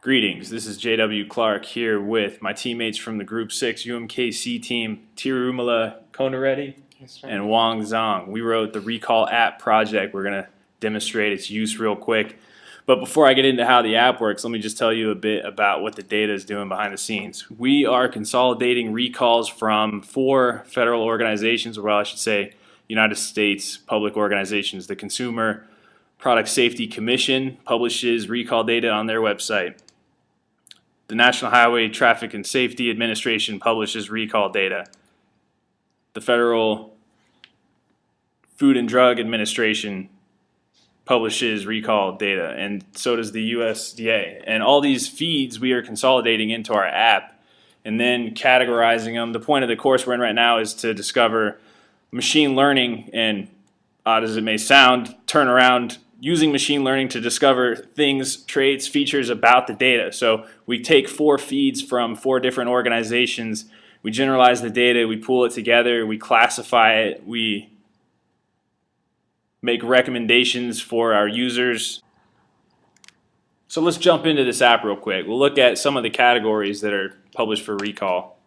Greetings, this is J.W. Clark here with my teammates from the Group 6 UMKC team, Tirumala Konaredi and Wang Zhang. We wrote the RecallApp project. We're going to demonstrate its use real quick. But before I get into how the app works, let me just tell you a bit about what the data is doing behind the scenes. We are consolidating recalls from 4 federal organizations, well, I should say United States public organizations. The Consumer Product Safety Commission publishes recall data on their website. The National Highway Traffic and Safety Administration publishes recall data. The Federal Food and Drug Administration publishes recall data, and so does the USDA. And all these feeds we are consolidating into our app and then categorizing them. The point of the course we're in right now is to discover machine learning and, odd as it may sound, turn around using machine learning to discover things, traits, features about the data. So we take 4 feeds from 4 different organizations, we generalize the data, we pull it together, we classify it, we make recommendations for our users. So let's jump into this app real quick. We'll look at some of the categories that are published for recall.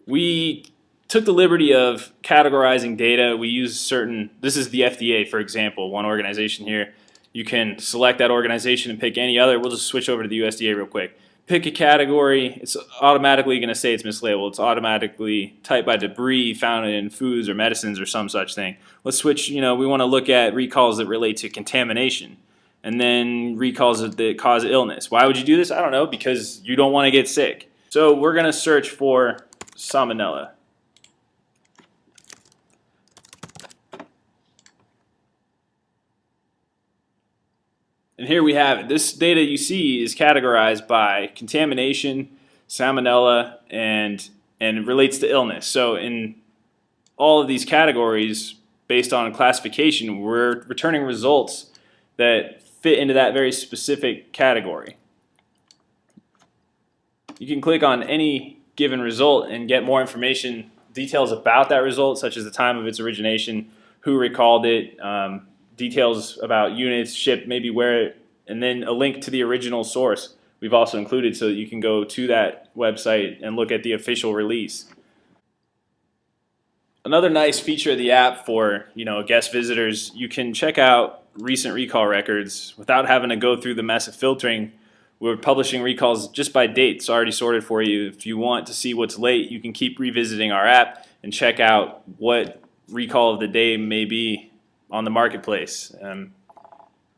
We took the liberty of categorizing data. We use certain, this is the FDA for example, one organization here. You can select that organization and pick any other. We'll just switch over to the USDA real quick. Pick a category, it's automatically going to say it's mislabeled. It's automatically typed by debris found in foods or medicines or some such thing. Let's switch, we want to look at recalls that relate to contamination and then recalls that cause illness. Why would you do this? I don't know, because you don't want to get sick. So we're going to search for salmonella. And here we have it. This data you see is categorized by contamination, salmonella, and relates to illness. So in all of these categories, based on classification, we're returning results that fit into that very specific category. You can click on any given result and get more information, details about that result, such as the time of its origination, who recalled it, details about units, shipped, maybe where, and then a link to the original source we've also included so that you can go to that website and look at the official release. Another nice feature of the app for guest visitors, you can check out recent recall records without having to go through the mess of filtering. We're publishing recalls just by date. It's already sorted for you. If you want to see what's late, you can keep revisiting our app and check out what recall of the day may be on the marketplace.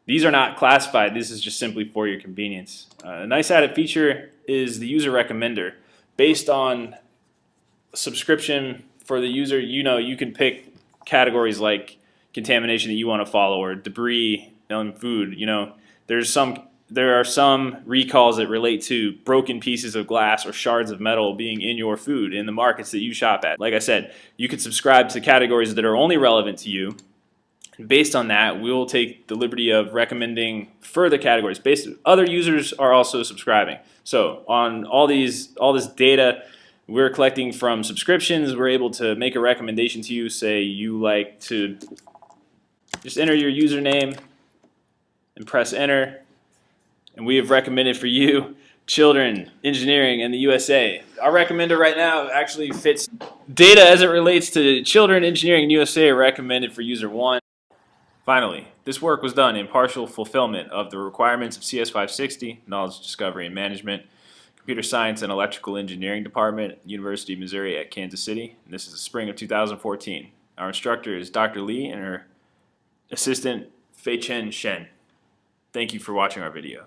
These are not classified. This is just simply for your convenience. A nice added feature is the user recommender. Based on subscription for the user, you can pick categories like contamination that you want to follow or debris in food. There are some recalls that relate to broken pieces of glass or shards of metal being in your food in the markets that you shop at. Like I said, you could subscribe to categories that are only relevant to you. Based on that, we will take the liberty of recommending further categories. Other users are also subscribing. So on all this data we're collecting from subscriptions, we're able to make a recommendation to you. Say you like to just enter your username and press enter. And we have recommended for you children, engineering, and the USA. Our recommender right now actually fits data as it relates to children, engineering, and USA are recommended for user 1. Finally, this work was done in partial fulfillment of the requirements of CS560, Knowledge Discovery and Management, Computer Science and Electrical Engineering Department, University of Missouri at Kansas City. And this is the spring of 2014. Our instructor is Dr. Lee and her assistant Fei Chen Shen. Thank you for watching our video.